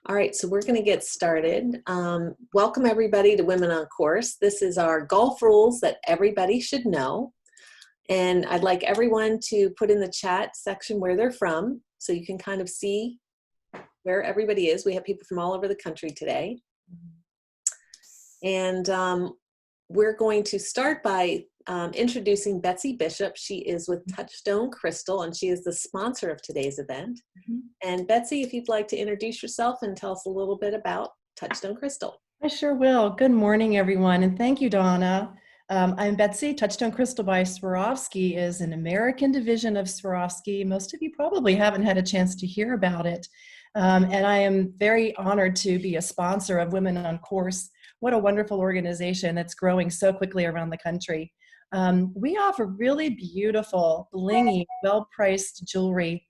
All right, so we're going to get started. Welcome everybody to Women on Course. This is our golf rules that everybody should know. And I'd like everyone to put in the chat section where they're from so you can kind of see where everybody is. We have people from all over the country today. And we're going to start by introducing Betsy Bishop. She is with Touchstone Crystal, and she is the sponsor of today's event. And Betsy, if you'd like to introduce yourself and tell us a little bit about Touchstone Crystal. I sure will. Good morning, everyone, and thank you, Donna. I'm Betsy. Touchstone Crystal by Swarovski is an American division of Swarovski. Most of you probably haven't had a chance to hear about it. And I am very honored to be a sponsor of Women on Course. What a wonderful organization that's growing so quickly around the country. We offer really beautiful, blingy, well-priced jewelry.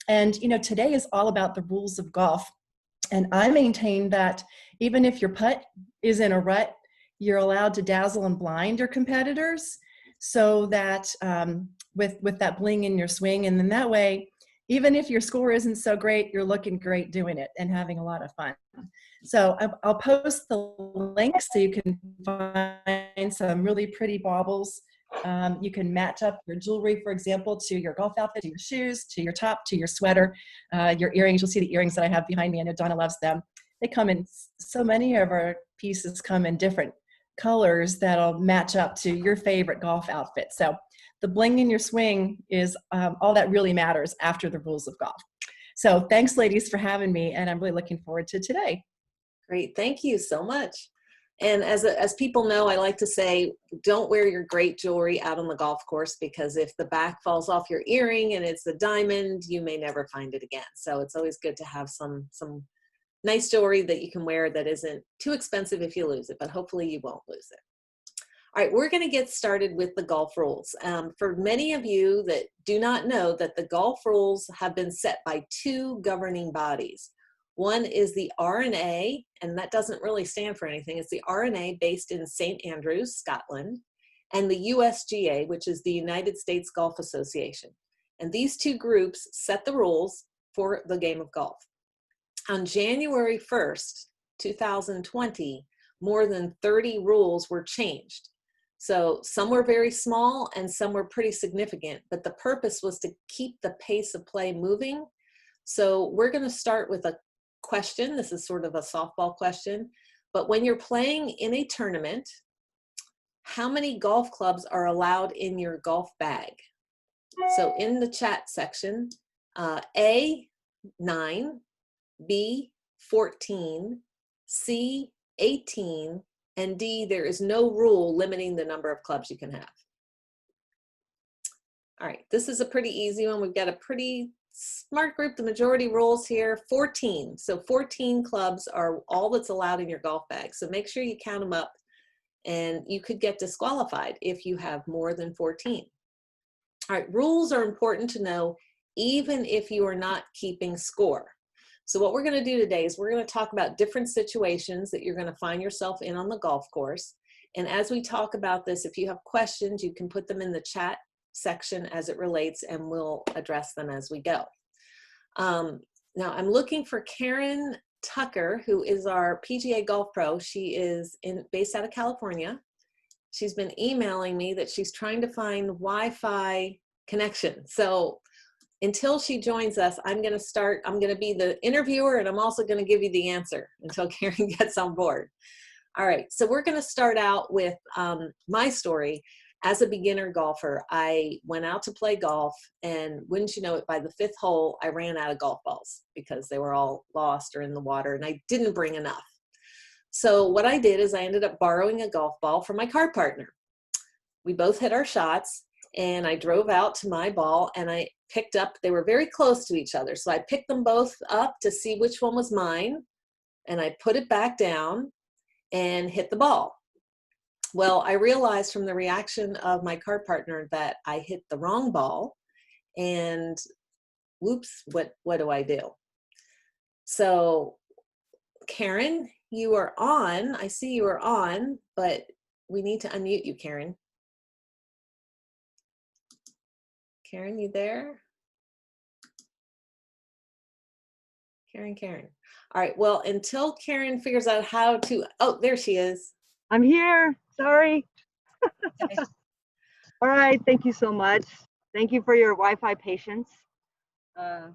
And, you know, today is all about the rules of golf. And I maintain that even if your putt is in a rut, you're allowed to dazzle and blind your competitors so that with that bling in your swing. And then that way, even if your score isn't so great, you're looking great doing it and having a lot of fun. So I'll post the link so you can find some really pretty baubles. You can match up your jewelry, for example, to your golf outfit, to your shoes, to your top, to your sweater, your earrings. You'll see the earrings that I have behind me. I know Donna loves them. They come in, so many of our pieces come in different colors that'll match up to your favorite golf outfit. So the bling in your swing is all that really matters after the rules of golf. So thanks, ladies, for having me, and I'm really looking forward to today. Great, thank you so much. And as people know, I like to say, don't wear your great jewelry out on the golf course, because if the back falls off your earring and it's a diamond, you may never find it again. So it's always good to have some nice jewelry that you can wear that isn't too expensive if you lose it, but hopefully you won't lose it. All right, we're going to get started with the golf rules. For many of you that do not know, that the golf rules have been set by two governing bodies. One is the R&A, and that doesn't really stand for anything. It's the R&A based in St. Andrews, Scotland, and the USGA, which is the United States Golf Association. And these two groups set the rules for the game of golf. On January 1st, 2020, more than 30 rules were changed. So some were very small and some were pretty significant, but the purpose was to keep the pace of play moving. So we're going to start with a question. This is sort of a softball question, but when you're playing in a tournament, how many golf clubs are allowed in your golf bag? So in the chat section, A, 9, B, 14, C, 18, and D, there is no rule limiting the number of clubs you can have. All right, this is a pretty easy one. We've got a pretty smart group. The majority rules here, 14. So 14 clubs are all that's allowed in your golf bag. So make sure you count them up, and you could get disqualified if you have more than 14. All right, rules are important to know even if you are not keeping score. So what we're going to do today is we're going to talk about different situations that you're going to find yourself in on the golf course. And as we talk about this, if you have questions, you can put them in the chat section as it relates, and we'll address them as we go. Now I'm looking for Karen Tucker, who is our PGA Golf Pro. She is based out of California. She's been emailing me that she's trying to find Wi-Fi connection. So until she joins us, I'm going to be the interviewer, and I'm also going to give you the answer until Karen gets on board. All right, so we're going to start out with my story. As a beginner golfer, I went out to play golf, and wouldn't you know it, by the 5th hole, I ran out of golf balls because they were all lost or in the water, and I didn't bring enough. So what I did is I ended up borrowing a golf ball from my car partner. We both hit our shots, and I drove out to my ball, and I picked up, they were very close to each other, so I picked them both up to see which one was mine, and I put it back down and hit the ball. Well, I realized from the reaction of my car partner that I hit the wrong ball, and whoops, what do I do? So Karen, you are on. I see you are on, but we need to unmute you, Karen. Karen, you there? Karen. All right, well, until Karen figures out how to, oh, there she is. I'm here. Sorry. Okay. All right. Thank you so much. Thank you for your Wi-Fi patience. I'm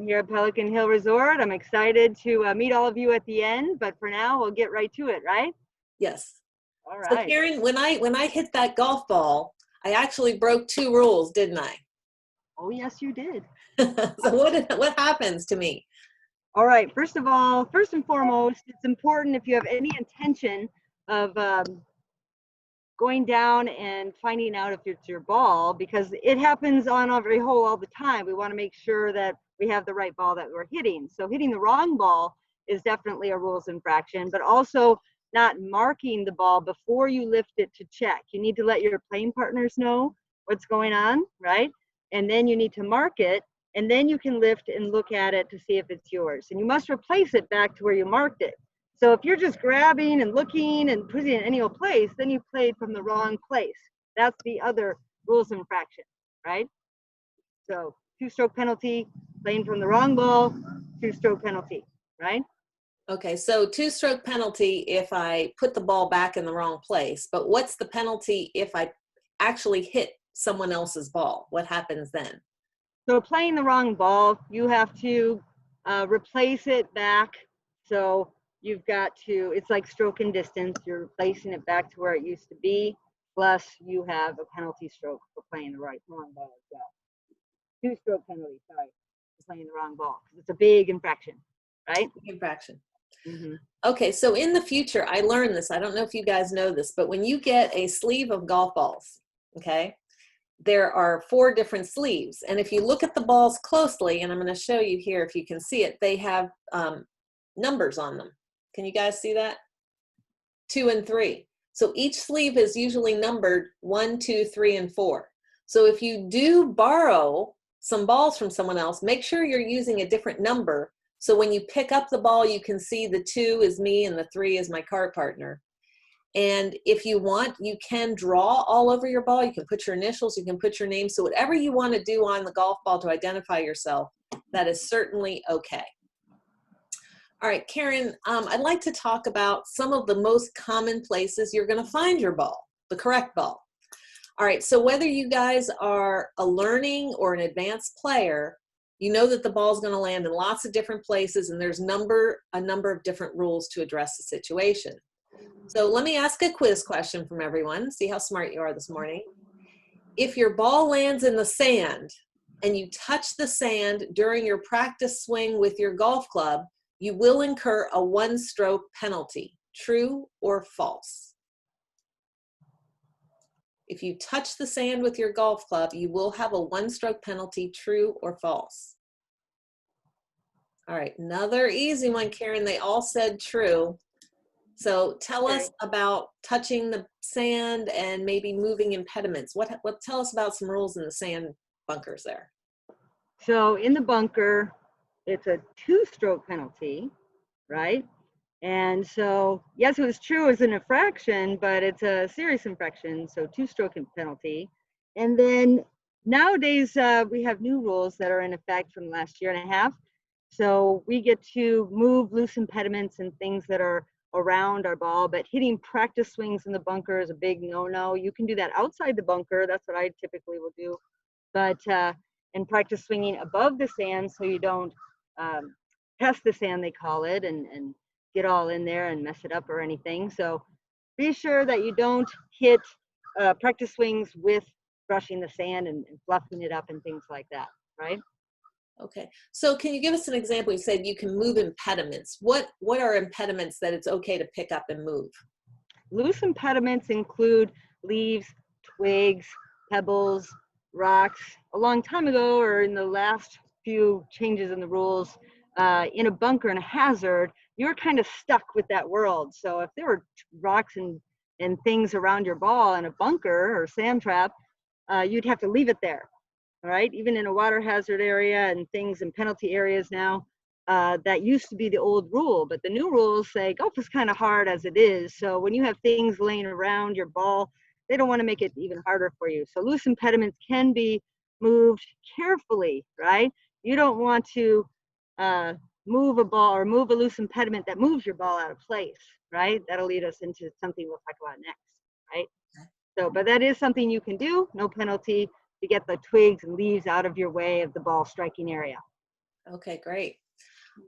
here at Pelican Hill Resort. I'm excited to meet all of you at the end, but for now, we'll get right to it, right? Yes. All So right. Karen, when I hit that golf ball, I actually broke 2 rules, didn't I? Oh, yes, you did. So what happens to me? All right. First of all, first and foremost, it's important if you have any intention of going down and finding out if it's your ball, because it happens on every hole all the time. We want to make sure that we have the right ball that we're hitting. So hitting the wrong ball is definitely a rules infraction, but also not marking the ball before you lift it to check. You need to let your playing partners know what's going on, right? And then you need to mark it, and then you can lift and look at it to see if it's yours. And you must replace it back to where you marked it. So if you're just grabbing and looking and putting it in any old place, then you played from the wrong place. That's the other rules infraction, right? So 2-stroke penalty, playing from the wrong ball, 2-stroke penalty, right? Okay, so 2-stroke penalty if I put the ball back in the wrong place, but what's the penalty if I actually hit someone else's ball? What happens then? So playing the wrong ball, you have to replace it back. So you've got to, it's like stroke and distance. You're replacing it back to where it used to be. Plus you have a penalty stroke for playing the wrong ball as well. 2-stroke penalty, sorry, for playing the wrong ball. It's a big infraction, right? Infraction. Mm-hmm. Okay, so in the future, I learned this. I don't know if you guys know this, but when you get a sleeve of golf balls, okay, there are 4 different sleeves. And if you look at the balls closely, and I'm going to show you here if you can see it, they have numbers on them. Can you guys see that? 2 and 3. So each sleeve is usually numbered 1, 2, 3, and 4. So if you do borrow some balls from someone else, make sure you're using a different number. So when you pick up the ball, you can see the 2 is me and the 3 is my cart partner. And if you want, you can draw all over your ball. You can put your initials, you can put your name. So whatever you want to do on the golf ball to identify yourself, that is certainly okay. All right, Karen, I'd like to talk about some of the most common places you're going to find your ball, the correct ball. All right, so whether you guys are a learning or an advanced player, you know that the ball is going to land in lots of different places, and there's a number of different rules to address the situation. So let me ask a quiz question from everyone, see how smart you are this morning. If your ball lands in the sand and you touch the sand during your practice swing with your golf club, you will incur a 1-stroke penalty. True or false? If you touch the sand with your golf club, you will have a 1-stroke penalty. True or false? All right, another easy one, Karen. They all said true. So tell us about touching the sand and maybe moving impediments. Tell us about some rules in the sand bunkers there. So in the bunker, it's a 2-stroke penalty, right? And so, yes, it was true as an infraction, but it's a serious infraction, so 2-stroke penalty. And then nowadays, we have new rules that are in effect from the last year and a half. So we get to move loose impediments and things that are around our ball, but hitting practice swings in the bunker is a big no-no. You can do that outside the bunker. That's what I typically will do. But and practice swinging above the sand so you don't test the sand, they call it, and get all in there and mess it up or anything. So be sure that you don't hit practice swings with brushing the sand and fluffing it up and things like that, right? Okay, so can you give us an example? You said you can move impediments. What are impediments that it's okay to pick up and move? Loose impediments include leaves, twigs, pebbles, rocks. A long time ago, or in the last few changes in the rules, in a bunker and a hazard, you're kind of stuck with that world. So if there were rocks and things around your ball in a bunker or sand trap, you'd have to leave it there. All right, even in a water hazard area and things in penalty areas now, that used to be the old rule, but the new rules say golf is kind of hard as it is. So when you have things laying around your ball, they don't want to make it even harder for you. So loose impediments can be moved carefully, right? You don't want to move a ball or move a loose impediment that moves your ball out of place, right? That'll lead us into something we'll talk about next, right? So, but that is something you can do, no penalty, to get the twigs and leaves out of your way of the ball striking area. Okay, great.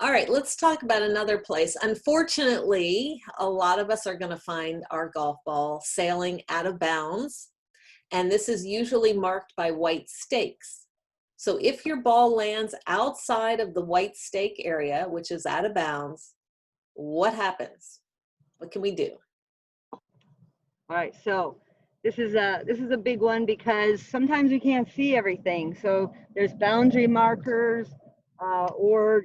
All right, let's talk about another place. Unfortunately, a lot of us are going to find our golf ball sailing out of bounds, and this is usually marked by white stakes. So if your ball lands outside of the white stake area, which is out of bounds, what happens? What can we do? All right, so this is a big one because sometimes we can't see everything. So there's boundary markers, or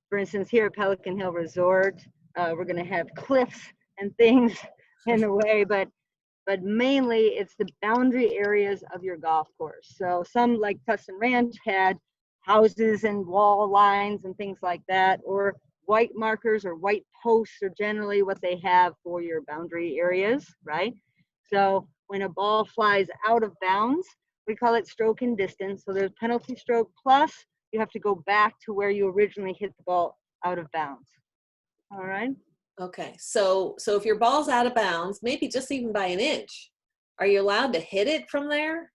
for instance, here at Pelican Hill Resort, we're going to have cliffs and things in the way, but mainly it's the boundary areas of your golf course. So some, like Tustin Ranch, had houses and wall lines and things like that, or white markers or white posts are generally what they have for your boundary areas, right? So when a ball flies out of bounds, we call it stroke and distance. So there's penalty stroke plus, you have to go back to where you originally hit the ball out of bounds. All right. Okay, so if your ball's out of bounds, maybe just even by an inch, are you allowed to hit it from there?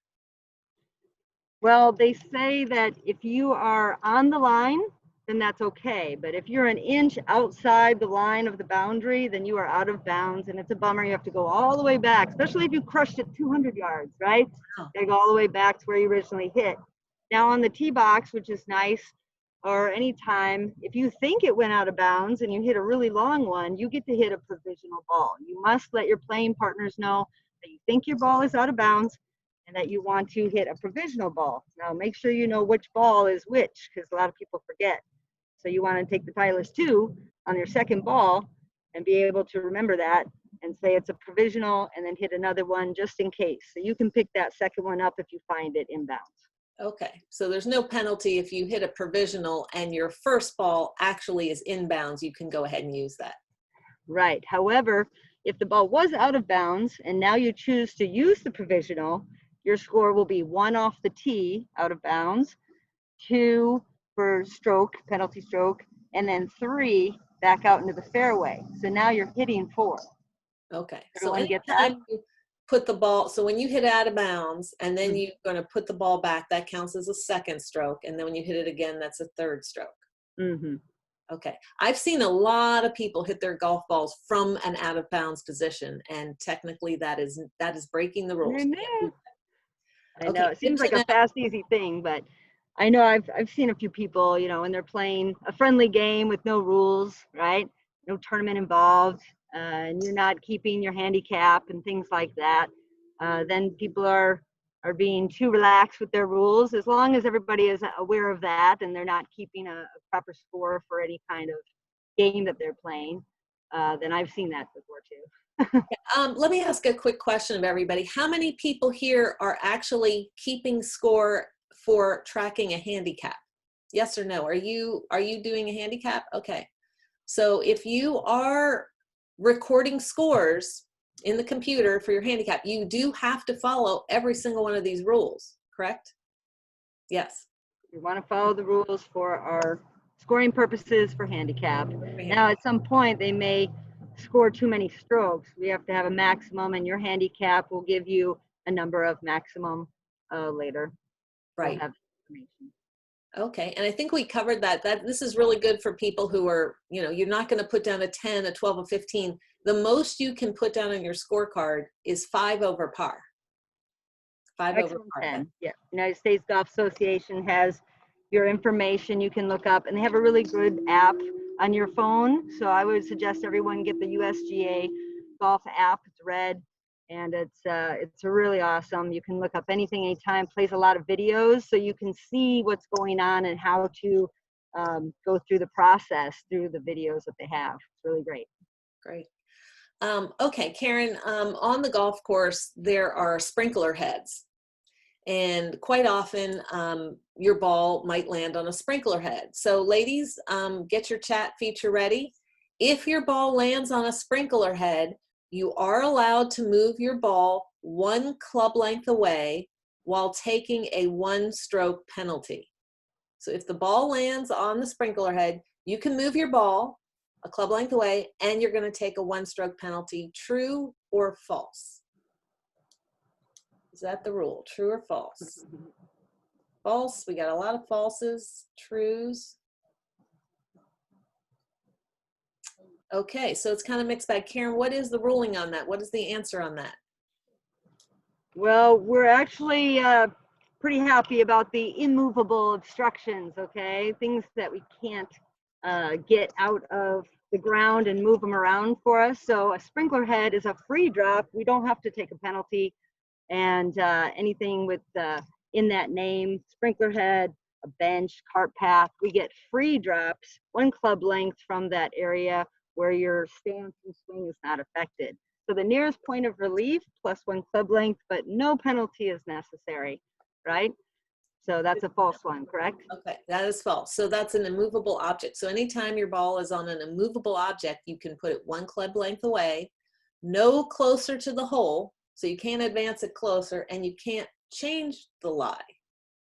Well, they say that if you are on the line, then that's okay. But if you're an inch outside the line of the boundary, then you are out of bounds, and it's a bummer. You have to go all the way back, especially if you crushed it 200 yards, right? Oh. You gotta go all the way back to where you originally hit. Now on the tee box, which is nice, or anytime, if you think it went out of bounds and you hit a really long one, you get to hit a provisional ball. You must let your playing partners know that you think your ball is out of bounds and that you want to hit a provisional ball. Now make sure you know which ball is which, because a lot of people forget. So you want to take the Tyler's 2 on your second ball and be able to remember that and say it's a provisional, and then hit another one just in case. So you can pick that second one up if you find it inbounds. Okay, so there's no penalty if you hit a provisional and your first ball actually is inbounds, you can go ahead and use that. Right. However, if the ball was out of bounds and now you choose to use the provisional, your score will be 1 off the tee out of bounds, 2 for stroke, penalty stroke, and then 3 back out into the fairway. So now you're hitting 4. Okay, Everyone so get that? anytime you put the ball, so when you hit out of bounds and then you're going to put the ball back, that counts as a second stroke, and then when you hit it again, that's a third stroke. Mm-hmm. Okay, I've seen a lot of people hit their golf balls from an out of bounds position, and technically that is breaking the rules. I know, it seems like a fast, easy thing, but I know I've seen a few people, when they're playing a friendly game with no rules, right? No tournament involved, and you're not keeping your handicap and things like that. Then people are being too relaxed with their rules. As long as everybody is aware of that and they're not keeping a proper score for any kind of game that they're playing, then I've seen that before too. Let me ask a quick question of everybody. How many people here are actually keeping score for tracking a handicap? Yes or no? Are you doing a handicap? Okay. So if you are recording scores in the computer for your handicap, you do have to follow every single one of these rules, correct? Yes. We want to follow the rules for our scoring purposes for handicap. Now, at some point, they may score too many strokes. We have to have a maximum, and your handicap will give you a number of maximum later. Right. We'll have information. Okay, and I think we covered that. This is really good for people who are, you're not going to put down a 10, a 12, a 15. The most you can put down on your scorecard is 5 over par. 5 over par. 10. Yeah, United States Golf Association has your information you can look up, and they have a really good app on your phone. So I would suggest everyone get the USGA golf app. It's red, and it's really awesome. You can look up anything, anytime. Plays a lot of videos, so you can see what's going on and how to go through the process through the videos that they have. It's really great. Great. Okay, Karen, on the golf course, there are sprinkler heads. And quite often, your ball might land on a sprinkler head. So ladies, get your chat feature ready. If your ball lands on a sprinkler head, you are allowed to move your ball 1 club length away while taking a 1-stroke penalty. So if the ball lands on the sprinkler head, You can move your ball a club length away, and you're going to take a 1-stroke penalty. True or false? Is that the rule? True or false? False. We got a lot of falses. Trues. Okay, so it's kind of mixed bag. Karen, what is the ruling on that? What is the answer on that? Well, we're actually pretty happy about the immovable obstructions, okay? Things that we can't get out of the ground and move them around for us. So a sprinkler head is a free drop. We don't have to take a penalty. And anything with in that name, sprinkler head, a bench, cart path, we get free drops, 1 club length from that area where your stance and swing is not affected. So the nearest point of relief plus 1 club length, but no penalty is necessary, right? So that's a false one, correct? Okay, that is false. So that's an immovable object. So anytime your ball is on an immovable object, you can put it 1 club length away, no closer to the hole, so you can't advance it closer, and you can't change the lie.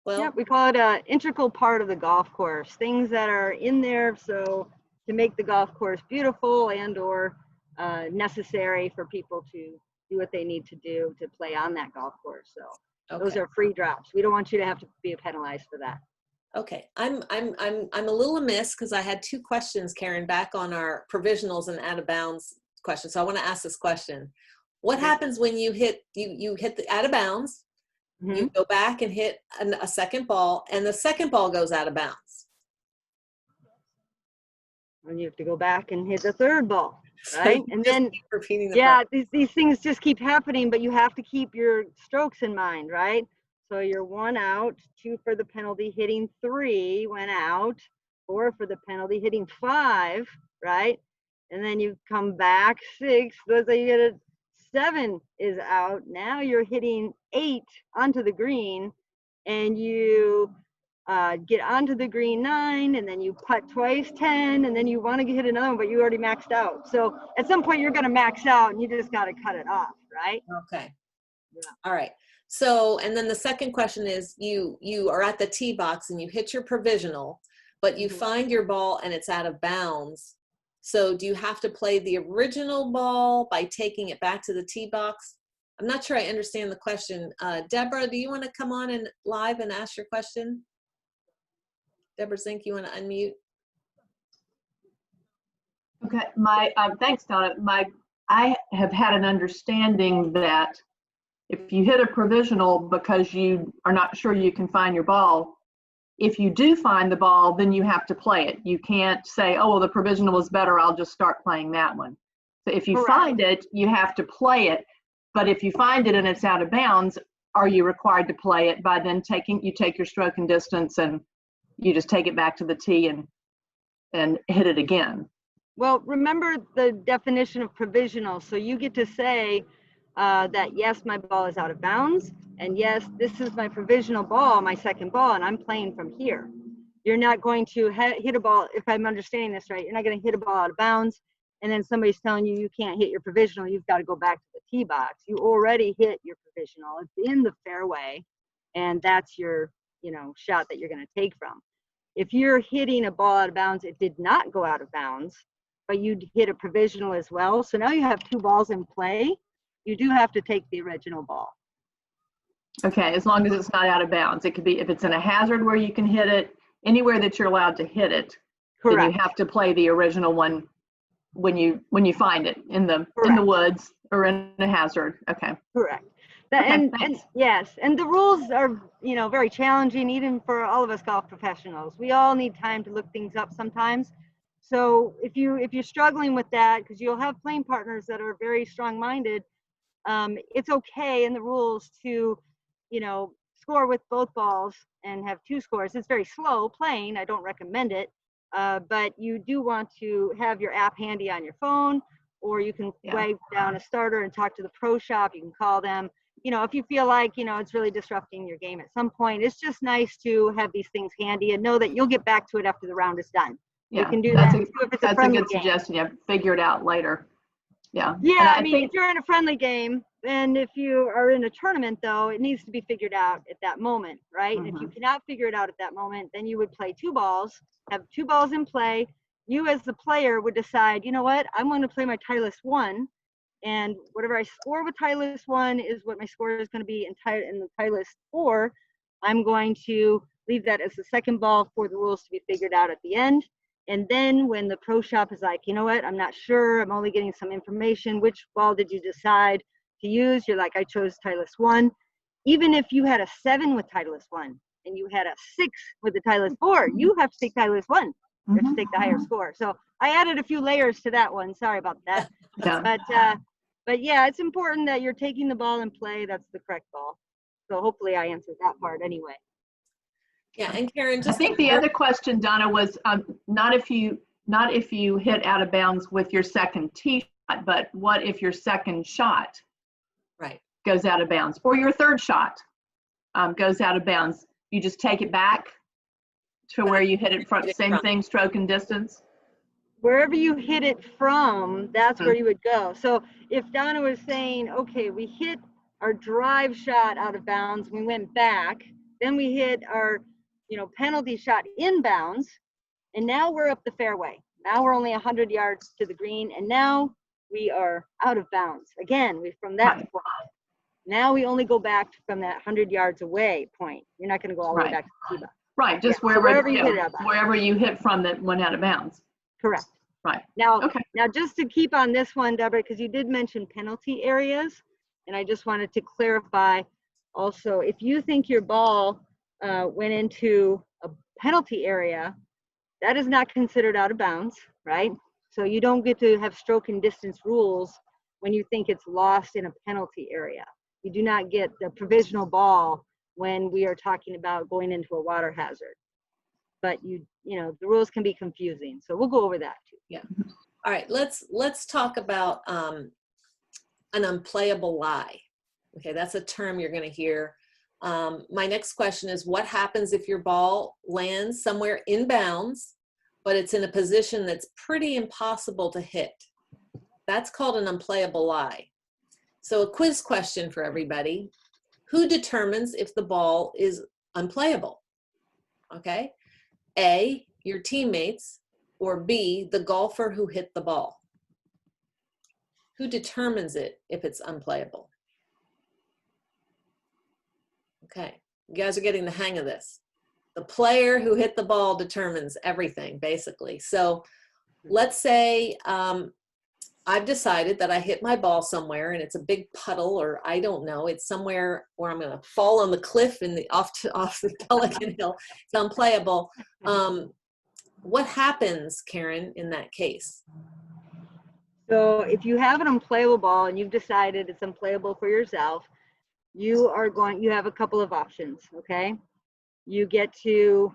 Well, yeah, we call it an integral part of the golf course. Things that are in there so to make the golf course beautiful and or necessary for people to do what they need to do to play on that golf course. So those are free drops. We don't want you to have to be penalized for that. Okay, I'm a little amiss because I had 2 questions, Karen, back on our provisionals and out of bounds questions. So I want to ask this question. What happens when you hit hit the out of bounds, you go back and hit a second ball, and the second ball goes out of bounds? And you have to go back and hit the third ball, right? So and then keep repeating the yeah, these things just keep happening, but you have to keep your strokes in mind, right? So you're 1 out, 2 for the penalty, hitting 3, went out, 4 for the penalty, hitting 5, right? And then you come back 6, let's say you get a 7 is out. Now you're hitting 8 onto the green, and you get onto the green 9, and then you putt twice 10, and then you want to hit another one, but you already maxed out. So at some point you're going to max out, and you just got to cut it off, right? Okay. Yeah. All right. So, and then the second question is, you are at the tee box and you hit your provisional, but you find your ball and it's out of bounds. So do you have to play the original ball by taking it back to the tee box? I'm not sure I understand the question. Deborah, do you want to come on and live and ask your question? Deborah Zink, you want to unmute? Okay, thanks, Donna. I have had an understanding that if you hit a provisional because you are not sure you can find your ball, if you do find the ball, then you have to play it. You can't say, oh, well, the provisional was better, I'll just start playing that one. So if you find it, you have to play it. But if you find it and it's out of bounds, are you required to play it by then you take your stroke and distance and you just take it back to the tee and hit it again? Well, remember the definition of provisional. So you get to say that, yes, my ball is out of bounds, and yes, this is my provisional ball, my second ball, and I'm playing from here. You're not going to hit a ball, if I'm understanding this right, you're not going to hit a ball out of bounds, and then somebody's telling you you can't hit your provisional, you've got to go back to the tee box. You already hit your provisional. It's in the fairway, and that's your shot that you're going to take from. If you're hitting a ball out of bounds, it did not go out of bounds, but you hit a provisional as well. So now you have 2 balls in play. You do have to take the original ball. Okay, as long as it's not out of bounds. It could be, if it's in a hazard where you can hit it, anywhere that you're allowed to hit it, Correct. then you have to play the original one when you find it in the woods or in a hazard. Okay. Correct. And yes, and the rules are very challenging even for all of us golf professionals. We all need time to look things up sometimes. So if you're struggling with that, because you'll have playing partners that are very strong-minded, it's okay in the rules to score with both balls and have 2 scores. It's very slow playing. I don't recommend it, but you do want to have your app handy on your phone, or you can wave down a starter and talk to the pro shop. You can call them. If you feel like it's really disrupting your game at some point, it's just nice to have these things handy and know that you'll get back to it after the round is done. Yeah, you can do that's that too if it's a that's a friendly good game. suggestion. Yeah, figure it out later. Yeah. Yeah, I mean, if you're in a friendly game, and if you are in a tournament, though, it needs to be figured out at that moment, right? And if you cannot figure it out at that moment, then you would play 2 balls, have 2 balls in play, you as the player would decide, you know what, I'm going to play my Titleist 1, and whatever I score with Titleist 1 is what my score is going to be in the Titleist 4. I'm going to leave that as the second ball for the rules to be figured out at the end. And then when the pro shop is like, you know what, I'm not sure, I'm only getting some information, which ball did you decide to use? You're like, I chose Titleist 1. Even if you had a 7 with Titleist 1 and you had a 6 with the Titleist 4, you have to take Titleist 1. You have to take the higher score. So I added a few layers to that one. Sorry about that. Yeah. But yeah, it's important that you're taking the ball in play. That's the correct ball. So hopefully I answered that part anyway. Yeah, and Karen, I just think the other question, Donna, was not if you hit out of bounds with your second tee shot, but what if your second shot right goes out of bounds, or your third shot goes out of bounds? You just take it back to where you hit it from. Same thing, stroke and distance. Wherever you hit it from, that's where you would go. So if Donna was saying, okay, we hit our drive shot out of bounds, we went back, then we hit our, penalty shot inbounds, and now we're up the fairway. Now we're only 100 yards to the green, and now we are out of bounds. Again, from that point. Now we only go back from that 100 yards away point. You're not going to go all the way back to the tee box. Right, just wherever you hit from that went out of bounds. Correct. Right. Now just to keep on this one, Deborah, because you did mention penalty areas, and I just wanted to clarify also, if you think your ball went into a penalty area, that is not considered out of bounds, right? So you don't get to have stroke and distance rules when you think it's lost in a penalty area. You do not get the provisional ball when we are talking about going into a water hazard. But the rules can be confusing, so we'll go over that too. Yeah. All right, let's talk about an unplayable lie. Okay, that's a term you're going to hear. My next question is, what happens if your ball lands somewhere in bounds, but it's in a position that's pretty impossible to hit? That's called an unplayable lie. So a quiz question for everybody: who determines if the ball is unplayable? Okay. A, your teammates, or B, the golfer who hit the ball? Who determines it if it's unplayable? Okay, you guys are getting the hang of this. The player who hit the ball determines everything, basically. So let's say I've decided that I hit my ball somewhere and it's a big puddle, or I don't know, it's somewhere where I'm going to fall on the cliff in the off the Pelican Hill. It's unplayable. What happens, Karen, in that case? So if you have an unplayable ball and you've decided it's unplayable for yourself, you have a couple of options, okay? You get to,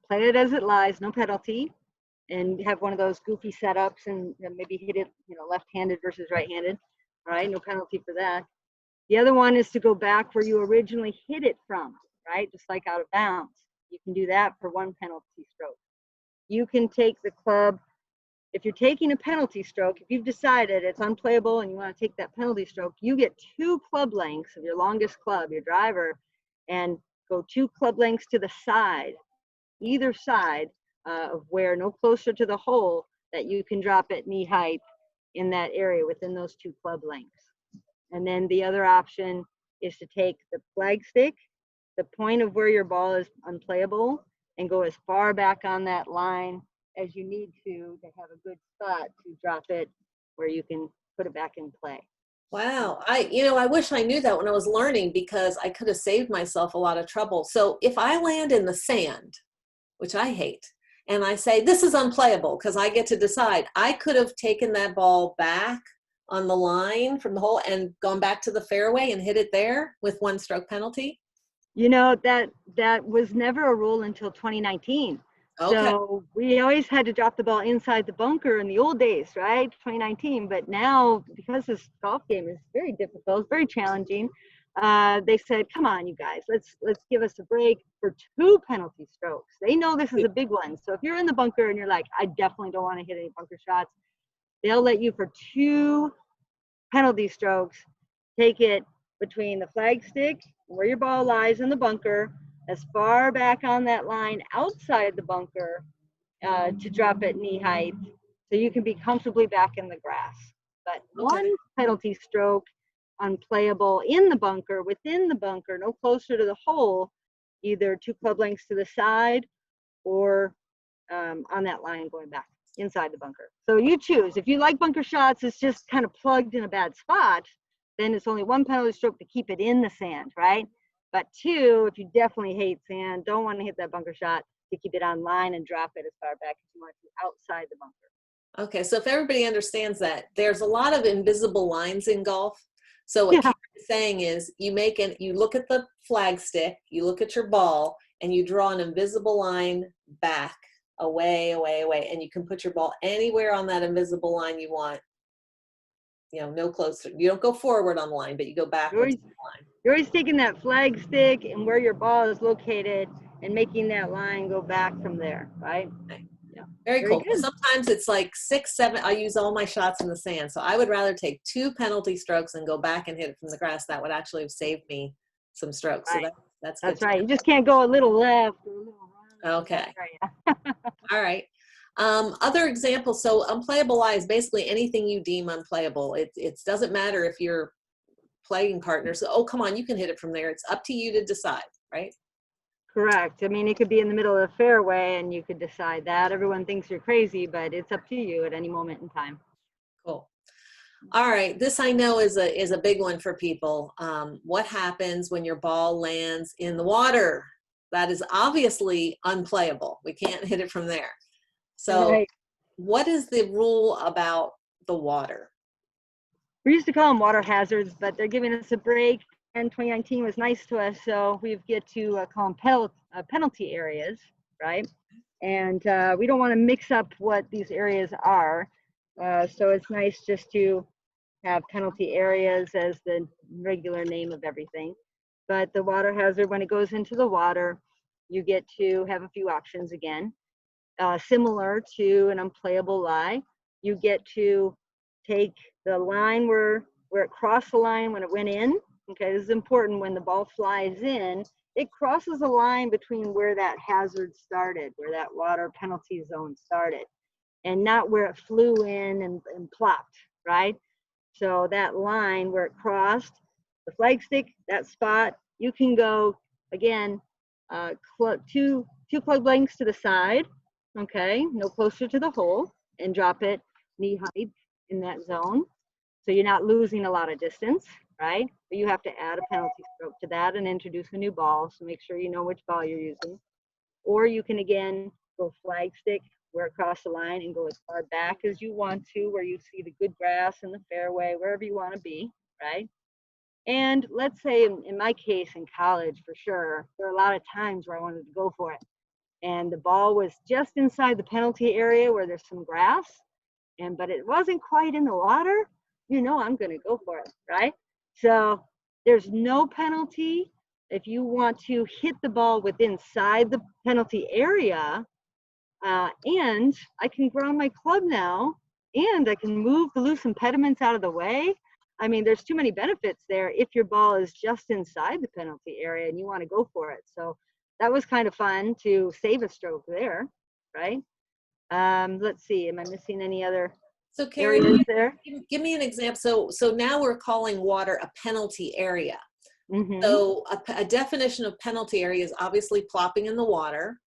play it as it lies, no penalty, and have one of those goofy setups and maybe hit it, left-handed versus right-handed, all right? No penalty for that. The other one is to go back where you originally hit it from, right? Just like out of bounds. You can do that for one penalty stroke. You can take the club, if you're taking a penalty stroke, if you've decided it's unplayable and you want to take that penalty stroke, you get 2 club lengths of your longest club, your driver, and go 2 club lengths to the side, either side of where, no closer to the hole, that you can drop at knee height in that area within those 2 club lengths. And then the other option is to take the flag stick, the point of where your ball is unplayable, and go as far back on that line as you need to have a good spot to drop it where you can put it back in play. Wow, I wish I knew that when I was learning, because I could have saved myself a lot of trouble. So if I land in the sand, which I hate, and I say this is unplayable because I get to decide, I could have taken that ball back on the line from the hole and gone back to the fairway and hit it there with 1 stroke penalty. That was never a rule until 2019. Okay. So we always had to drop the ball inside the bunker in the old days, right? 2019. But now, because this golf game is very difficult, very challenging, they said, come on, you guys, let's give us a break for 2 penalty strokes. They know this is a big one. So if you're in the bunker and you're like, I definitely don't want to hit any bunker shots, they'll let you, for 2 penalty strokes, take it between the flag stick, where your ball lies in the bunker, as far back on that line outside the bunker to drop at knee height, so you can be comfortably back in the grass. But one penalty stroke unplayable in the bunker, within the bunker, no closer to the hole, either 2 club lengths to the side or on that line going back inside the bunker. So you choose. If you like bunker shots, it's just kind of plugged in a bad spot, then it's only 1 penalty stroke to keep it in the sand, right? But 2, if you definitely hate sand, don't want to hit that bunker shot, to keep it on line and drop it as far back as you want to outside the bunker. Okay, so if everybody understands that, there's a lot of invisible lines in golf. So what Karen's saying is you look at the flag stick, you look at your ball, and you draw an invisible line back, away, away, away, and you can put your ball anywhere on that invisible line you want. You know, no closer. You don't go forward on the line, but you go backwards on the line. You're always taking that flag stick and where your ball is located and making that line go back from there, right? Okay. Yeah. Very cool. Good. Sometimes it's like 6, 7. I use all my shots in the sand. So I would rather take 2 penalty strokes and go back and hit it from the grass. That would actually have saved me some strokes. Right. So that's good. That's right. You just can't go a little left or a little right. Okay. Right. All right. Other examples. So unplayable lie is basically anything you deem unplayable. It doesn't matter if you're playing partners. So, oh, come on, you can hit it from there. It's up to you to decide, right? Correct. I mean, it could be in the middle of the fairway and you could decide that. Everyone thinks you're crazy, but it's up to you at any moment in time. Cool. All right. This I know is a big one for people. What happens when your ball lands in the water? That is obviously unplayable. We can't hit it from there. So Right. What is the rule about the water? We used to call them water hazards, but they're giving us a break. And 2019 was nice to us, so we get to call them penalty areas, right? And we don't want to mix up what these areas are. So it's nice just to have penalty areas as the regular name of everything. But the water hazard, when it goes into the water, you get to have a few options again. Similar to an unplayable lie, you get to take the line where it crossed the line when it went in. Okay, this is important. When the ball flies in, it crosses a line between where that hazard started, where that water penalty zone started, and not where it flew in and plopped, right? So that line where it crossed, the flag stick, that spot, you can go, again, 2 club lengths to the side, okay, no closer to the hole, and drop it knee height in that zone. So you're not losing a lot of distance, right? But you have to add a penalty stroke to that and introduce a new ball, so make sure you know which ball you're using. Or you can, again, go flag stick where it crossed the line and go as far back as you want to, where you see the good grass in the fairway, wherever you want to be, right? And let's say in my case in college, for sure, there are a lot of times where I wanted to go for it. And the ball was just inside the penalty area where there's some grass, but it wasn't quite in the water. You know I'm going to go for it, right? So there's no penalty if you want to hit the ball within inside the penalty area. And I can ground my club now, and I can move the loose impediments out of the way. I mean, there's too many benefits there if your ball is just inside the penalty area and you want to go for it. So that was kind of fun to save a stroke there, right? Let's see, am I missing any other areas there? Give me an example. So now we're calling water a penalty area. Mm-hmm. So a definition of penalty area is obviously plopping in the water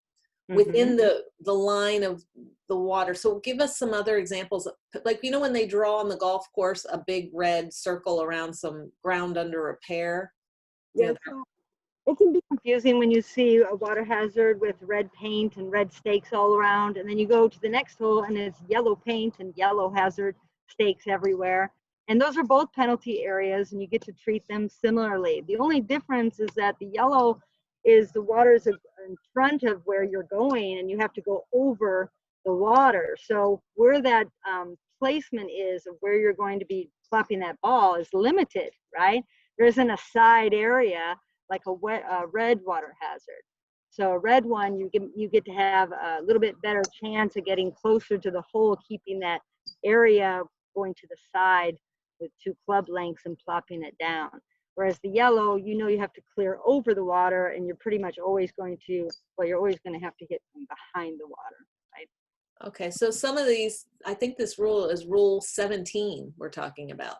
within the line of the water. So give us some other examples, like, you know, when they draw on the golf course a big red circle around some ground under repair. Yeah, it can be confusing when you see a water hazard with red paint and red stakes all around, and then you go to the next hole and it's yellow paint and yellow hazard stakes everywhere. And those are both penalty areas, and you get to treat them similarly. The only difference is that the yellow is the water's in front of where you're going, and you have to go over the water. So where that placement is of where you're going to be plopping that ball is limited, right? There isn't a side area like a red water hazard. So a red one, you get to have a little bit better chance of getting closer to the hole, keeping that area going to the side with 2 club lengths and plopping it down. Whereas the yellow, you know, you have to clear over the water, and you're pretty much always going to, well, you're always going to have to hit from behind the water, right? Okay, so some of these, I think this rule is Rule 17 we're talking about,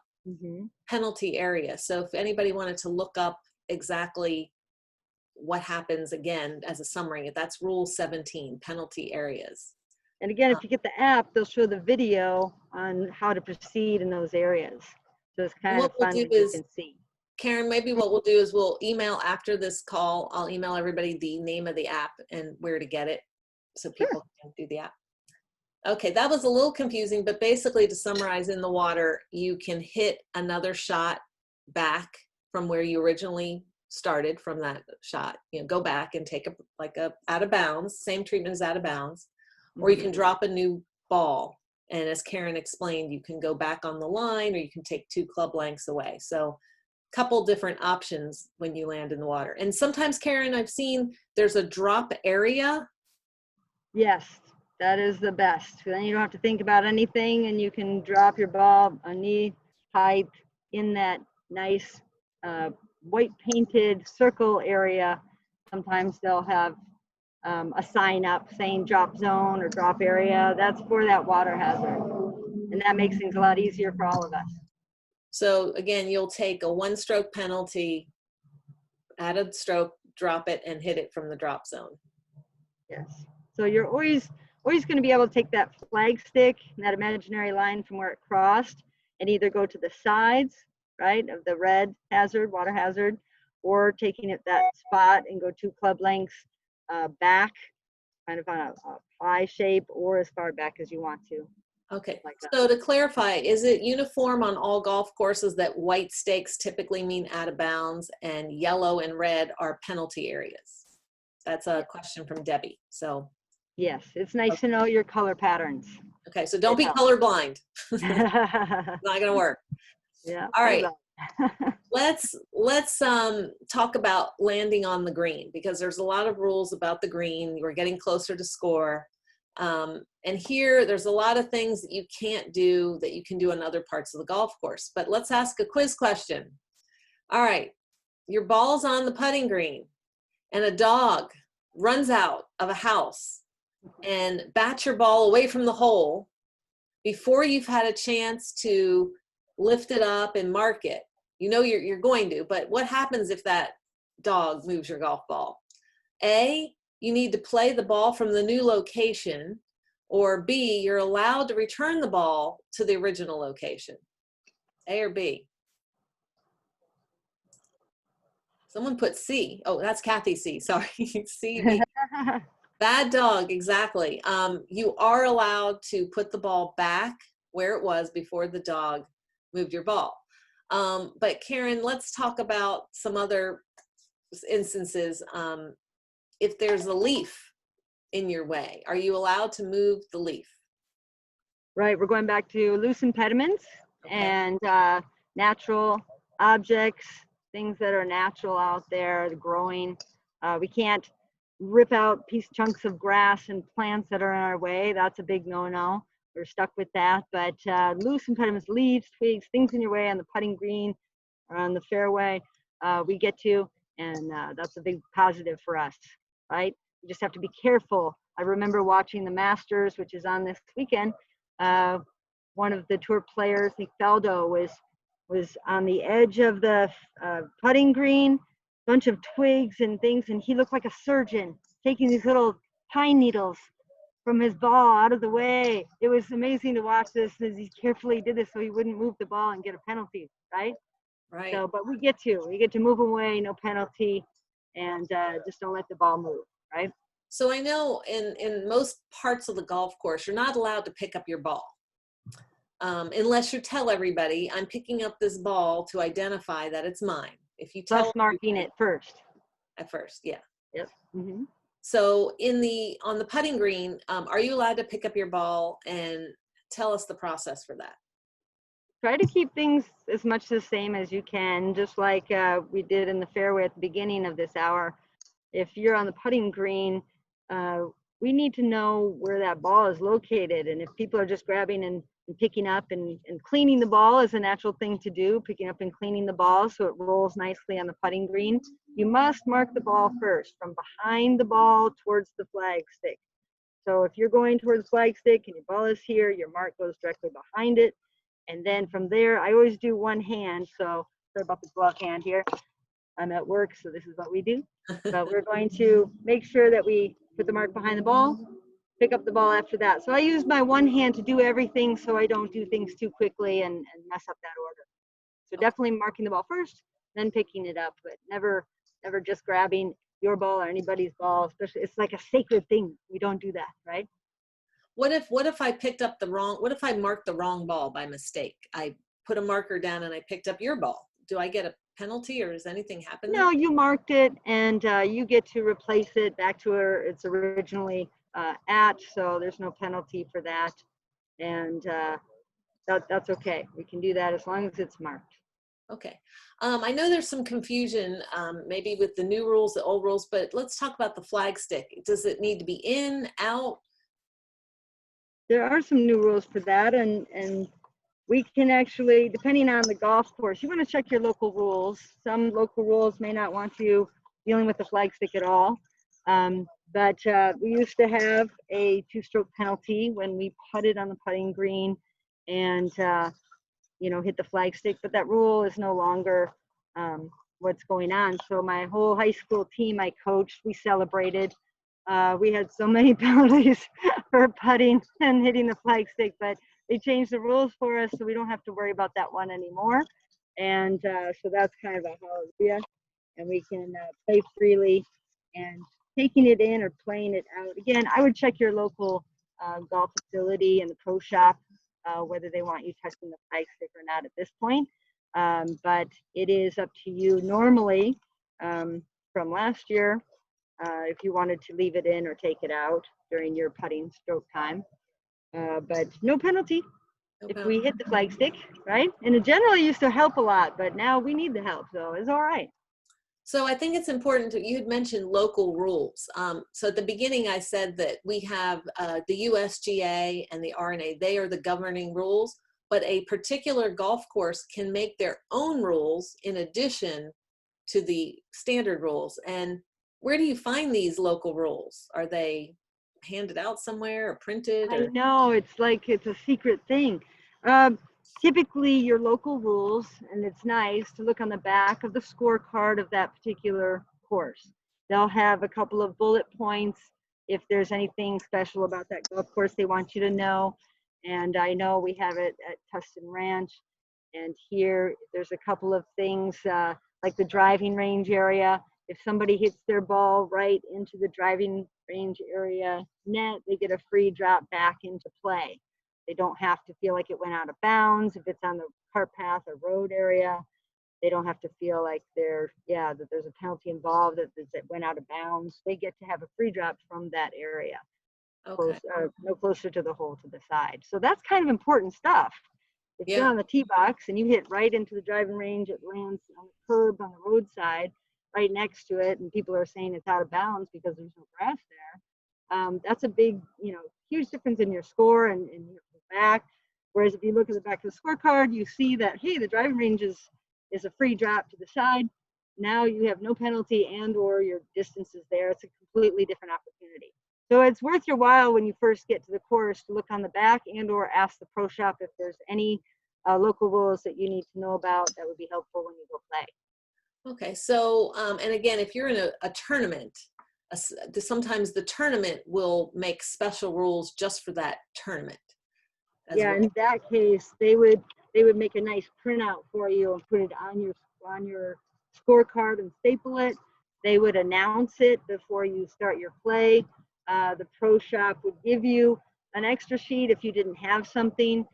penalty area. So if anybody wanted to look up exactly what happens again as a summary, that's Rule 17, penalty areas. And again, if you get the app, they'll show the video on how to proceed in those areas. So it's kind of fun when you can see. Karen, maybe what we'll do is we'll email after this call. I'll email everybody the name of the app and where to get it so people can do the app. Okay, that was a little confusing, but basically to summarize, in the water, you can hit another shot back from where you originally started from that shot. You know, go back and take a out of bounds, same treatment as out of bounds, or you can drop a new ball. And as Karen explained, you can go back on the line or you can take 2 club lengths away. So a couple different options when you land in the water. And sometimes, Karen, I've seen there's a drop area. Yes. That is the best. Then you don't have to think about anything and you can drop your ball a knee height in that nice white painted circle area. Sometimes they'll have a sign up saying drop zone or drop area. That's for that water hazard. And that makes things a lot easier for all of us. So again, you'll take a 1-stroke penalty, add a stroke, drop it, and hit it from the drop zone. Yes. So you're always going to be able to take that flag stick and that imaginary line from where it crossed and either go to the sides, right, of the red hazard, water hazard, or taking it that spot and go 2 club lengths back, kind of on a pie shape, or as far back as you want to. Okay, like so to clarify, is it uniform on all golf courses that white stakes typically mean out of bounds and yellow and red are penalty areas? That's a question from Debbie. So yes, it's nice to know your color patterns. Okay, so don't be colorblind. Not gonna work. Yeah. All right. let's talk about landing on the green, because there's a lot of rules about the green. We're getting closer to score. And here there's a lot of things that you can't do that you can do on other parts of the golf course. But let's ask a quiz question. All right, your ball's on the putting green and a dog runs out of a house and bats your ball away from the hole before you've had a chance to lift it up and mark it. You know you're going to, but what happens if that dog moves your golf ball? A, you need to play the ball from the new location, or B, you're allowed to return the ball to the original location. A or B? Someone put C. Oh, that's Kathy C. Sorry. C, B. Bad dog, exactly. You are allowed to put the ball back where it was before the dog moved your ball. But Karen, let's talk about some other instances. If there's a leaf in your way, are you allowed to move the leaf? Right, we're going back to loose impediments and natural objects, things that are natural out there, growing. We can't rip out chunks of grass and plants that are in our way. That's a big no-no. We're stuck with that. But loose impediments, leaves, twigs, things in your way on the putting green or on the fairway, we get to, and that's a big positive for us, right? You just have to be careful. I remember watching the Masters, which is on this weekend. One of the tour players, I think Faldo, was on the edge of the putting green, bunch of twigs and things, and he looked like a surgeon taking these little pine needles from his ball out of the way. It was amazing to watch this as he carefully did this so he wouldn't move the ball and get a penalty, right? Right. So, but we get to move away, no penalty, and just don't let the ball move, right? So I know in most parts of the golf course, you're not allowed to pick up your ball. Unless you tell everybody, I'm picking up this ball to identify that it's mine. If you tell marking it first. At first, yeah. Yep. Mm-hmm. So on the putting green, are you allowed to pick up your ball, and tell us the process for that? Try to keep things as much the same as you can, just like we did in the fairway at the beginning of this hour. If you're on the putting green, we need to know where that ball is located. And if people are just grabbing and picking up and cleaning the ball is a natural thing to do, picking up and cleaning the ball so it rolls nicely on the putting green, you must mark the ball first from behind the ball towards the flag stick. So if you're going towards flag stick and your ball is here, your mark goes directly behind it. And then from there, I always do one hand. So sorry about the glove hand here. I'm at work, so this is what we do. But we're going to make sure that we put the mark behind the ball, pick up the ball after that. So I use my one hand to do everything so I don't do things too quickly and mess up that order. So definitely marking the ball first, then picking it up, but never just grabbing your ball or anybody's ball, especially. It's like a sacred thing. We don't do that, right? What if I picked up the wrong, what if I marked the wrong ball by mistake? I put a marker down and I picked up your ball. Do I get a penalty or does anything happen there? No, you marked it and you get to replace it back to where it's originally at, so there's no penalty for that. And that's okay. We can do that as long as it's marked. Okay. I know there's some confusion maybe with the new rules, the old rules, but let's talk about the flag stick. Does it need to be in, out? There are some new rules for that, and we can actually, depending on the golf course, you want to check your local rules. Some local rules may not want you dealing with the flag stick at all. But we used to have a 2-stroke penalty when we putted on the putting green and hit the flag stick, but that rule is no longer what's going on. So my whole high school team I coached, we celebrated. We had so many penalties for putting and hitting the flag stick, but they changed the rules for us, so we don't have to worry about that one anymore. And so that's kind of a hallelujah. And we can play freely, and taking it in or playing it out. Again, I would check your local golf facility and the pro shop whether they want you touching the flag stick or not at this point. But it is up to you. Normally, from last year, if you wanted to leave it in or take it out during your putting stroke time. But no penalty if we hit the flag stick, right? And it generally used to help a lot, but now we need the help, so it's all right. So I think it's important to, you had mentioned local rules. So at the beginning I said that we have the USGA and the RNA, they are the governing rules, but a particular golf course can make their own rules in addition to the standard rules. And where do you find these local rules? Are they handed out somewhere or printed? Or? I know, it's like it's a secret thing. Typically your local rules, and it's nice to look on the back of the scorecard of that particular course. They'll have a couple of bullet points if there's anything special about that golf course they want you to know. And I know we have it at Tustin Ranch, and here there's a couple of things like the driving range area. If somebody hits their ball right into the driving range area net, they get a free drop back into play. They don't have to feel like it went out of bounds. If it's on the cart path or road area, they don't have to feel like that there's a penalty involved, that it went out of bounds. They get to have a free drop from that area, Okay. no closer to the hole to the side. So that's kind of important stuff. If you're on the tee box and you hit right into the driving range, it lands on the curb on the roadside, right next to it, and people are saying it's out of bounds because there's no grass there. That's a big, huge difference in your score and your back. Whereas if you look at the back of the scorecard, you see that, hey, the driving range is a free drop to the side. Now you have no penalty and or your distance is there. It's a completely different opportunity. So it's worth your while when you first get to the course to look on the back and or ask the pro shop if there's any local rules that you need to know about that would be helpful when you go play. Okay, so, and again, if you're in a tournament, sometimes the tournament will make special rules just for that tournament. Yeah, well. In that case, they would make a nice printout for you and put it on your scorecard and staple it. They would announce it before you start your play. The pro shop would give you an extra sheet if you didn't have something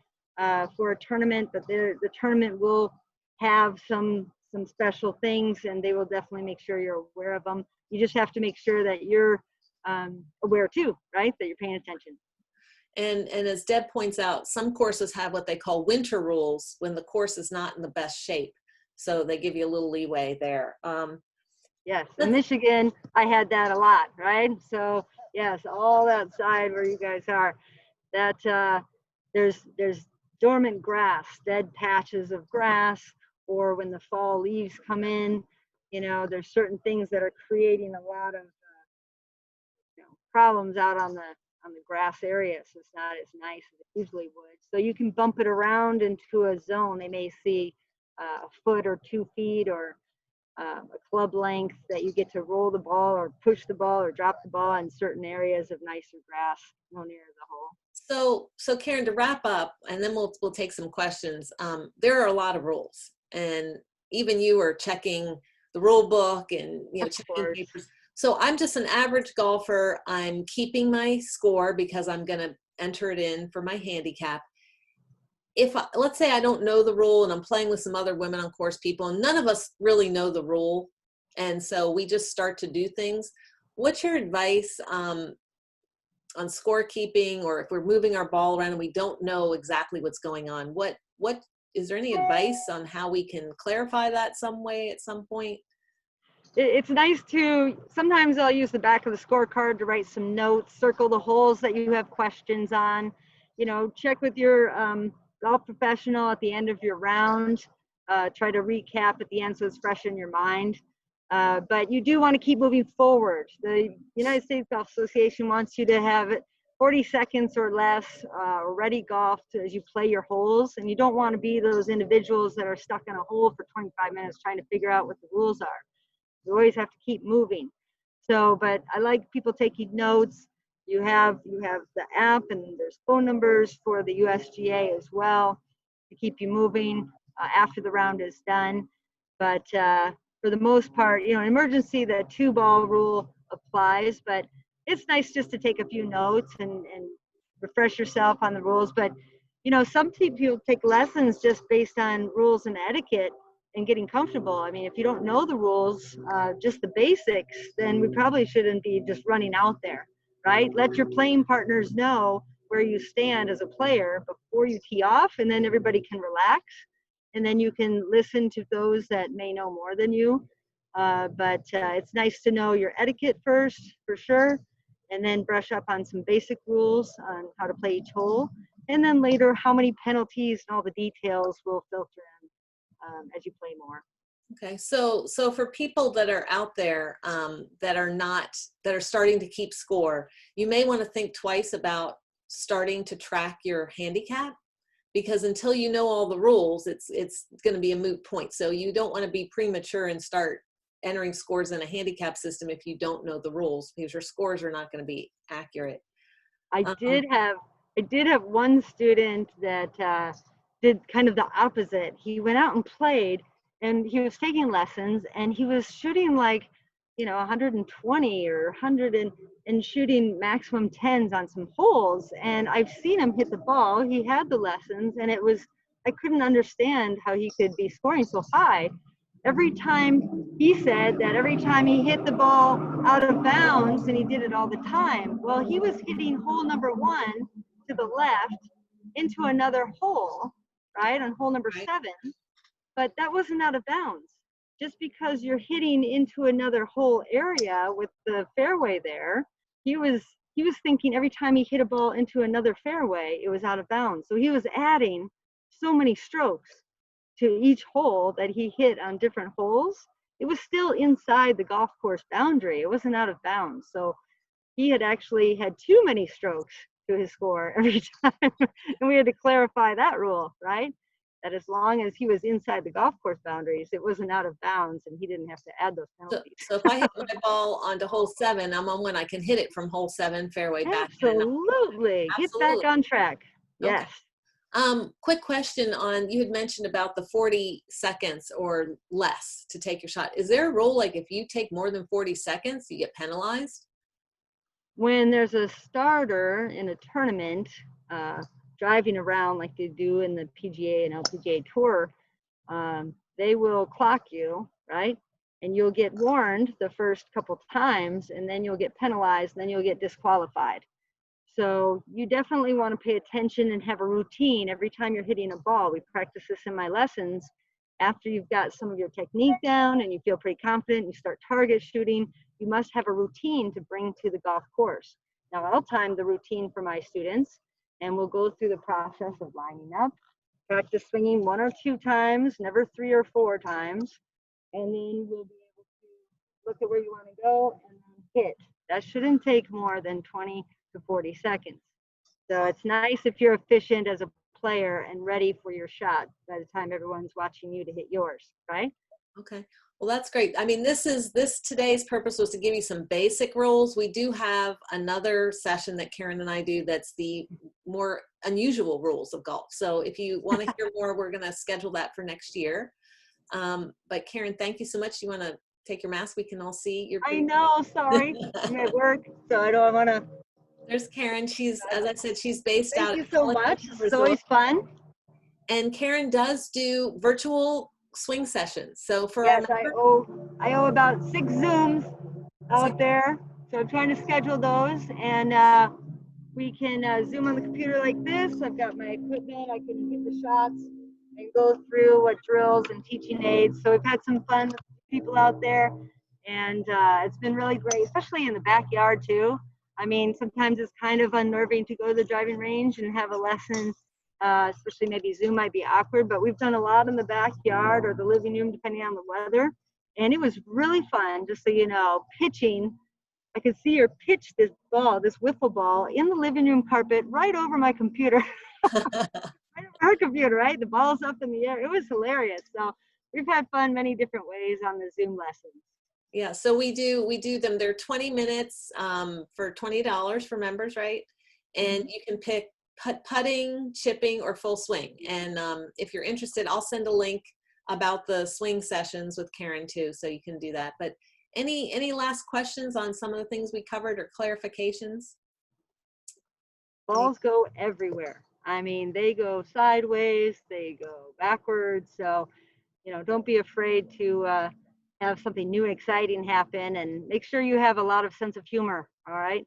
for a tournament, but the tournament will have some special things, and they will definitely make sure you're aware of them. You just have to make sure that you're aware too, right? That you're paying attention. And as Deb points out, some courses have what they call winter rules when the course is not in the best shape. So they give you a little leeway there. Yes, in Michigan, I had that a lot, right? So yes, all that side where you guys are, that there's dormant grass, dead patches of grass, or when the fall leaves come in, there's certain things that are creating a lot of problems out on on the grass area, so it's not as nice as it usually would. So you can bump it around into a zone. They may see a foot or 2 feet or a club length that you get to roll the ball or push the ball or drop the ball in certain areas of nicer grass, no near the hole. So Karen, to wrap up, and then we'll take some questions. There are a lot of rules, and even you are checking the rule book and Of checking course. papers. So I'm just an average golfer. I'm keeping my score because I'm going to enter it in for my handicap. If let's say I don't know the rule and I'm playing with some other women on course people, and none of us really know the rule, and so we just start to do things. What's your advice on scorekeeping, or if we're moving our ball around and we don't know exactly what's going on? What is there any advice on how we can clarify that some way at some point? It's nice to, sometimes I'll use the back of the scorecard to write some notes, circle the holes that you have questions on, check with your golf professional at the end of your round, try to recap at the end so it's fresh in your mind. But you do want to keep moving forward. The United States Golf Association wants you to have 40 seconds or less ready golfed as you play your holes, and you don't want to be those individuals that are stuck in a hole for 25 minutes trying to figure out what the rules are. You always have to keep moving. So, but I like people taking notes. You have the app, and there's phone numbers for the USGA as well to keep you moving after the round is done. But for the most part, in emergency, the 2-ball rule applies, but it's nice just to take a few notes and refresh yourself on the rules. But some people take lessons just based on rules and etiquette and getting comfortable. I mean, if you don't know the rules, just the basics, then we probably shouldn't be just running out there, right? Let your playing partners know where you stand as a player before you tee off, and then everybody can relax, and then you can listen to those that may know more than you. But it's nice to know your etiquette first, for sure, and then brush up on some basic rules on how to play each hole. And then later, how many penalties and all the details will filter in as you play more. Okay, so for people that are out there that are starting to keep score, you may want to think twice about starting to track your handicap, because until you know all the rules, it's going to be a moot point. So you don't want to be premature and start entering scores in a handicap system if you don't know the rules, because your scores are not going to be accurate. I did have one student that did kind of the opposite. He went out and played, and he was taking lessons, and he was shooting like 120 or 100 and shooting maximum 10s on some holes. And I've seen him hit the ball. He had the lessons, and I couldn't understand how he could be scoring so high. Every time he said that every time he hit the ball out of bounds, and he did it all the time, well, he was hitting hole number 1 to the left into another hole, right, on hole number 7, but that wasn't out of bounds. Just because you're hitting into another hole area with the fairway there, he was thinking every time he hit a ball into another fairway, it was out of bounds. So he was adding so many strokes to each hole that he hit on different holes. It was still inside the golf course boundary. It wasn't out of bounds. So he had actually had too many strokes to his score every time. And we had to clarify that rule, right? That as long as he was inside the golf course boundaries, it wasn't out of bounds, and he didn't have to add those penalties. So if I hit my ball onto hole 7, I'm on when I can hit it from hole 7 fairway back. Absolutely. Get back on track. Yes. Okay. Quick question on, you had mentioned about the 40 seconds or less to take your shot. Is there a rule, like if you take more than 40 seconds, you get penalized? When there's a starter in a tournament, driving around like they do in the PGA and LPGA tour, they will clock you, right? And you'll get warned the first couple times, and then you'll get penalized, and then you'll get disqualified. So you definitely want to pay attention and have a routine every time you're hitting a ball. We practice this in my lessons. After you've got some of your technique down and you feel pretty confident, you start target shooting, you must have a routine to bring to the golf course. Now I'll time the routine for my students, and we'll go through the process of lining up, practice swinging 1 or 2 times, never 3 or 4 times, and then we'll be able to look at where you want to go and then hit. That shouldn't take more than 20 to 40 seconds. So it's nice if you're efficient as a player and ready for your shot by the time everyone's watching you to hit yours, right? Okay. Well, that's great. I mean, today's purpose was to give you some basic rules. We do have another session that Karen and I do that's the more unusual rules of golf. So if you want to hear more, we're going to schedule that for next year. But Karen, thank you so much. You want to take your mask? We can all see your. I know, sorry. I'm at work, so I don't want to. There's Karen. She's, as I said, she's based out Thank you at so College much. Station It's Resort. always fun. And Karen does do virtual swing sessions. So for Yes, our I owe about 6 Zooms out there. So I'm trying to schedule those, and we can Zoom on the computer like this. I've got my equipment. I can hit the shots and go through what drills and teaching aids. So we've had some fun with people out there, and it's been really great, especially in the backyard too. I mean, sometimes it's kind of unnerving to go to the driving range and have a lesson, especially maybe Zoom might be awkward, but we've done a lot in the backyard or the living room, depending on the weather. And it was really fun, just so you know, pitching. I could see her pitch this ball, this wiffle ball, in the living room carpet right over my computer. Right over her computer, right? The ball's up in the air. It was hilarious. So we've had fun many different ways on the Zoom lessons. Yeah, so we do them. They're 20 minutes for $20 for members, right? And you can pick putting, chipping, or full swing. And if you're interested, I'll send a link about the swing sessions with Karen too, so you can do that. But any last questions on some of the things we covered or clarifications? Balls go everywhere. I mean, they go sideways, they go backwards. So, you know, don't be afraid to have something new and exciting happen, and make sure you have a lot of sense of humor, all right,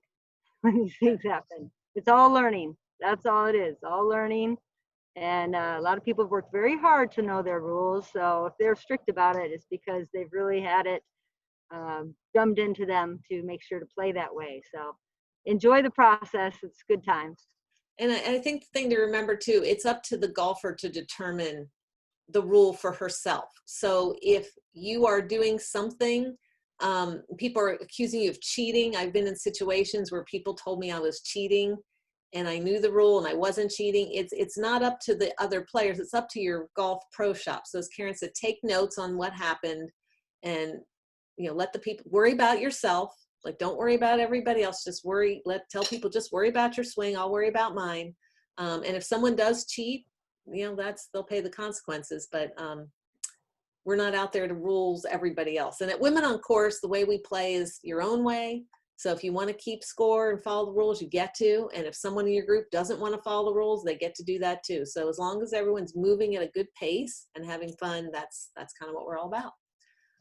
when these things happen. It's all learning. That's all it is, all learning. And a lot of people have worked very hard to know their rules. So if they're strict about it, it's because they've really had it drummed into them to make sure to play that way. So enjoy the process. It's good times. And I think the thing to remember too, it's up to the golfer to determine the rule for herself. So if you are doing something, people are accusing you of cheating. I've been in situations where people told me I was cheating and I knew the rule and I wasn't cheating. It's not up to the other players. It's up to your golf pro shop. So as Karen said, take notes on what happened, and you know, let the people worry about yourself. Like, don't worry about everybody else. Just tell people, just worry about your swing. I'll worry about mine. And if someone does cheat, you know, they'll pay the consequences, but we're not out there to rules everybody else. And at Women on Course, the way we play is your own way. So if you want to keep score and follow the rules, you get to. And if someone in your group doesn't want to follow the rules, they get to do that too. So as long as everyone's moving at a good pace and having fun, that's kind of what we're all about.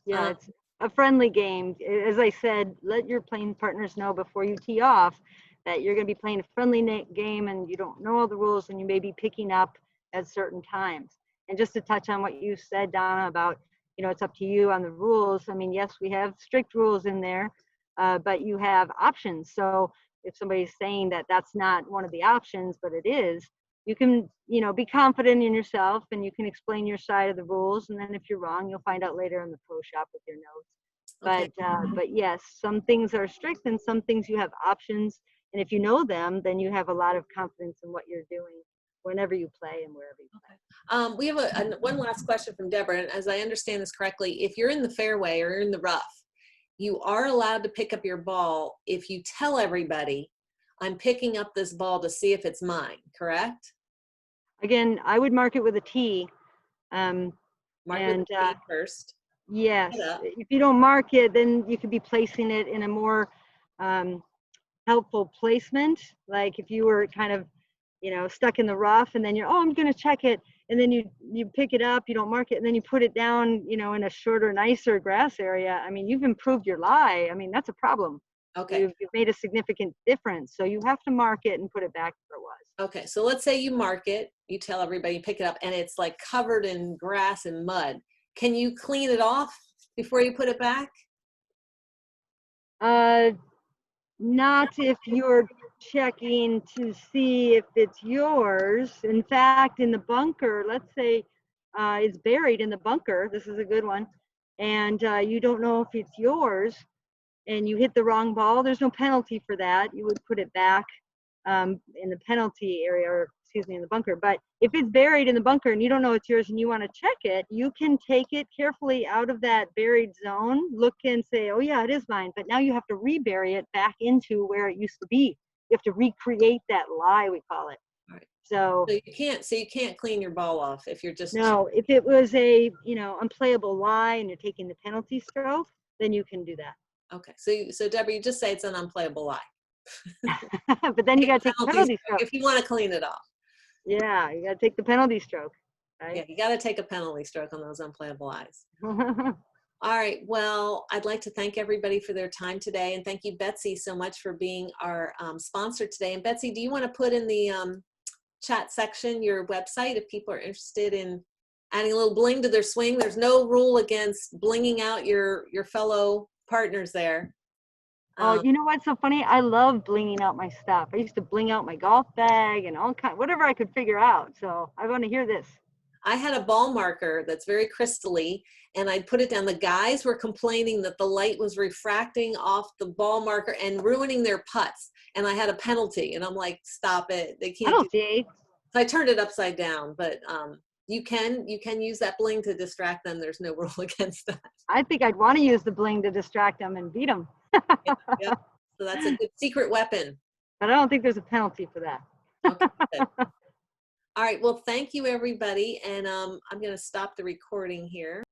Yeah, it's a friendly game. As I said, let your playing partners know before you tee off that you're going to be playing a friendly game and you don't know all the rules and you may be picking up at certain times. And just to touch on what you said, Donna, about, you know, it's up to you on the rules. I mean, yes, we have strict rules in there, but you have options. So if somebody's saying that that's not one of the options, but it is, you can, you know, be confident in yourself and you can explain your side of the rules. And then if you're wrong, you'll find out later in the pro shop with your notes. Okay. But yes, some things are strict and some things you have options. And if you know them, then you have a lot of confidence in what you're doing whenever you play and wherever you play. We have one last question from Deborah. And as I understand this correctly, if you're in the fairway or in the rough, you are allowed to pick up your ball if you tell everybody, I'm picking up this ball to see if it's mine, correct? Again, I would mark it with a T. Mark with a T first. Yes, if you don't mark it, then you could be placing it in a more helpful placement. Like if you were kind of, you know, stuck in the rough and then you're, oh, I'm going to check it. And then you pick it up, you don't mark it, and then you put it down, you know, in a shorter, nicer grass area. I mean, you've improved your lie. I mean, that's a problem. Okay. You've made a significant difference. So you have to mark it and put it back where it was. Okay. So let's say you mark it, you tell everybody, you pick it up, and it's like covered in grass and mud. Can you clean it off before you put it back? Not if you're checking to see if it's yours. In fact, in the bunker, let's say it's buried in the bunker. This is a good one. And you don't know if it's yours. and you hit the wrong ball, there's no penalty for that. You would put it back in the penalty area, or excuse me, in the bunker. But if it's buried in the bunker and you don't know it's yours and you want to check it, you can take it carefully out of that buried zone, look and say, oh yeah, it is mine. But now you have to rebury it back into where it used to be. You have to recreate that lie, we call it. Right. So you can't clean your ball off if you're just no, if it was a, you know, unplayable lie and you're taking the penalty stroke, then you can do that. okay. So Deborah, you just say it's an unplayable lie. But then you got to take the penalty stroke. If you want to clean it off. Yeah, you got to take the penalty stroke, Yeah, right? you got to take a penalty stroke on those unplayable lies. All right. Well, I'd like to thank everybody for their time today. And thank you, Betsy, so much for being our sponsor today. And Betsy, do you want to put in the chat section your website if people are interested in adding a little bling to their swing? There's no rule against blinging out your fellow partners there. Oh, you know what's so funny? I love blinging out my stuff. I used to bling out my golf bag and all kind, whatever I could figure out. So I want to hear this. I had a ball marker that's very crystally, and I'd put it down. The guys were complaining that the light was refracting off the ball marker and ruining their putts. And I had a penalty, and I'm like, stop it. They can't. Penalty? So I turned it upside down, but you can use that bling to distract them. There's no rule against that. I think I'd want to use the bling to distract them and beat them. Yeah. So that's a good secret weapon. But I don't think there's a penalty for that. Okay, good. All right. Well, thank you, everybody. And I'm going to stop the recording here.